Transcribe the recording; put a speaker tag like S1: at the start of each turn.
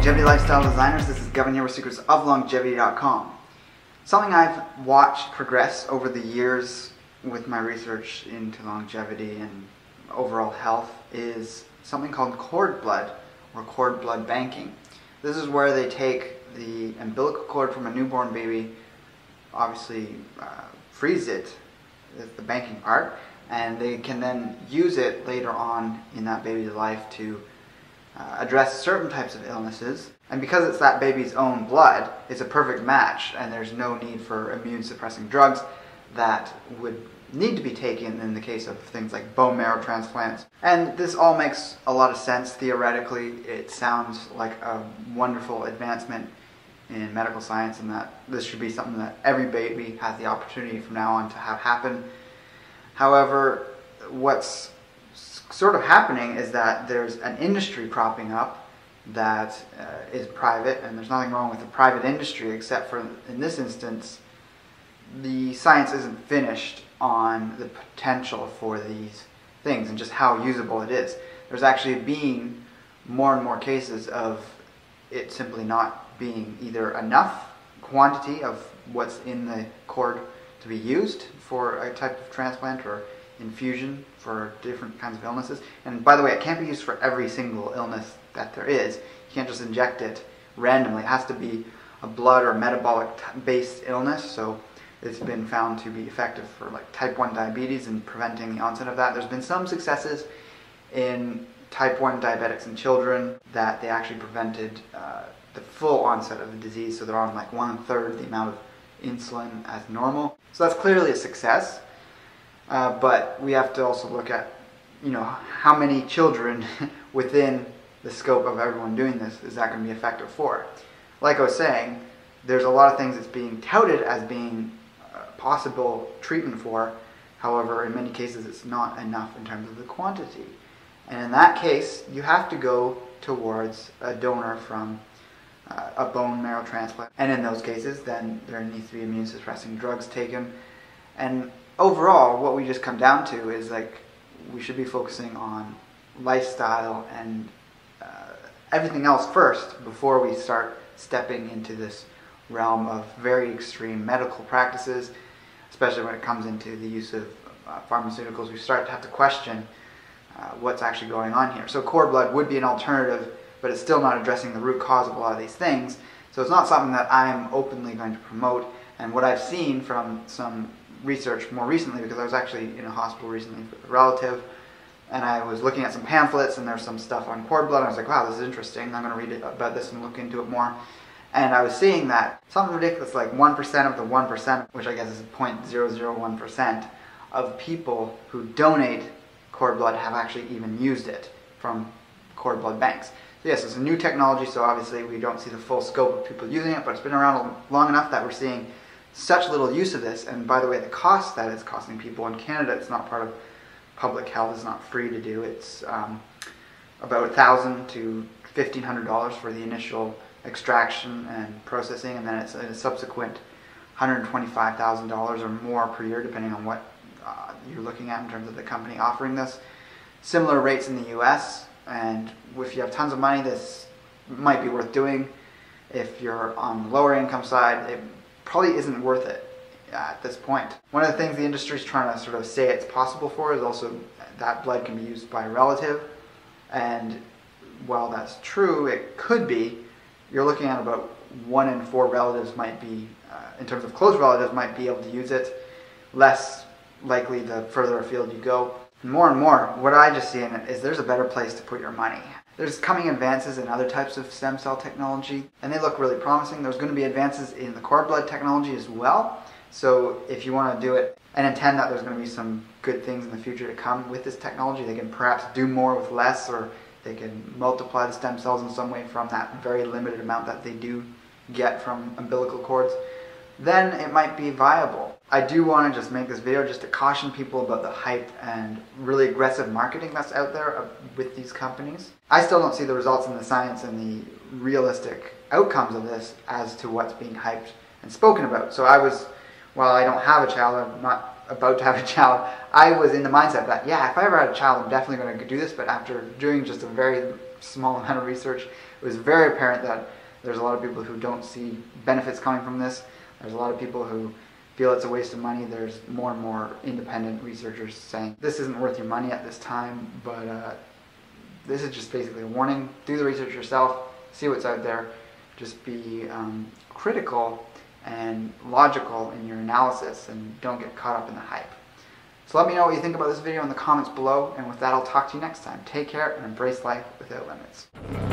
S1: Longevity Lifestyle Designers, this is Gavin here with secretsoflongevity.com. Something I've watched progress over the years with my research into longevity and overall health is something called cord blood or cord blood banking. This is where they take the umbilical cord from a newborn baby, obviously freeze it, that's the banking part, and they can then use it later on in that baby's life to address certain types of illnesses. And because it's that baby's own blood, it's a perfect match, and there's no need for immune suppressing drugs that would need to be taken in the case of things like bone marrow transplants. And this all makes a lot of sense theoretically. It sounds like a wonderful advancement in medical science, and that this should be something that every baby has the opportunity from now on to have happen. However, what's sort of happening is that there's an industry propping up that is private, and there's nothing wrong with the private industry, except for in this instance the science isn't finished on the potential for these things and just how usable it is. There's actually been more and more cases of it simply not being either enough quantity of what's in the cord to be used for a type of transplant or infusion for different kinds of illnesses. And by the way, it can't be used for every single illness that there is. You can't just inject it randomly. It has to be a blood or metabolic based illness. So it's been found to be effective for like type 1 diabetes and preventing the onset of that. There's been some successes in type 1 diabetics in children that they actually prevented the full onset of the disease, so they're on like 1/3 the amount of insulin as normal. So that's clearly a success. But we have to also look at, how many children within the scope of everyone doing this is that going to be effective for. Like I was saying, there's a lot of things that's being touted as being possible treatment for. However, in many cases it's not enough in terms of the quantity. And in that case, you have to go towards a donor from a bone marrow transplant. And in those cases, then there needs to be immune suppressing drugs taken. And overall, what we just come down to is we should be focusing on lifestyle and everything else first before we start stepping into this realm of very extreme medical practices, especially when it comes into the use of pharmaceuticals. We start to have to question what's actually going on here. So cord blood would be an alternative, but it's still not addressing the root cause of a lot of these things. So it's not something that I'm openly going to promote. And what I've seen from some research more recently, because I was actually in a hospital recently with a relative, and I was looking at some pamphlets, and there's some stuff on cord blood, and I was like, wow, this is interesting, I'm going to read about this and look into it more. And I was seeing that something ridiculous like 1% of the 1%, which I guess is 0.001% of people who donate cord blood have actually even used it from cord blood banks. So yes, it's a new technology, so obviously we don't see the full scope of people using it, but it's been around long enough that we're seeing such little use of this. And by the way, the cost that it's costing people in Canada, it's not part of public health, it's not free to do. It's about $1,000 to $1,500 for the initial extraction and processing, and then it's a subsequent $125,000 or more per year, depending on what you're looking at in terms of the company offering this. Similar rates in the US, and if you have tons of money, this might be worth doing. If you're on the lower income side, it probably isn't worth it at this point. One of the things the industry is trying to sort of say it's possible for is also that blood can be used by a relative. And while that's true, it could be, you're looking at about 1 in 4 relatives might be, in terms of close relatives, might be able to use it. Less likely the further afield you go. And more, what I just see in it is there's a better place to put your money. There's coming advances in other types of stem cell technology, and they look really promising. There's going to be advances in the cord blood technology as well. So if you want to do it and intend that there's going to be some good things in the future to come with this technology, they can perhaps do more with less, or they can multiply the stem cells in some way from that very limited amount that they do get from umbilical cords, then it might be viable. I do want to just make this video just to caution people about the hype and really aggressive marketing that's out there with these companies. I still don't see the results in the science and the realistic outcomes of this as to what's being hyped and spoken about. So while I don't have a child, I'm not about to have a child, I was in the mindset that, yeah, if I ever had a child, I'm definitely going to do this. But after doing just a very small amount of research, it was very apparent that there's a lot of people who don't see benefits coming from this. There's a lot of people who feel it's a waste of money. There's more and more independent researchers saying this isn't worth your money at this time, but this is just basically a warning. Do the research yourself, see what's out there. Just be critical and logical in your analysis, and don't get caught up in the hype. So let me know what you think about this video in the comments below, and with that, I'll talk to you next time. Take care and embrace life without limits.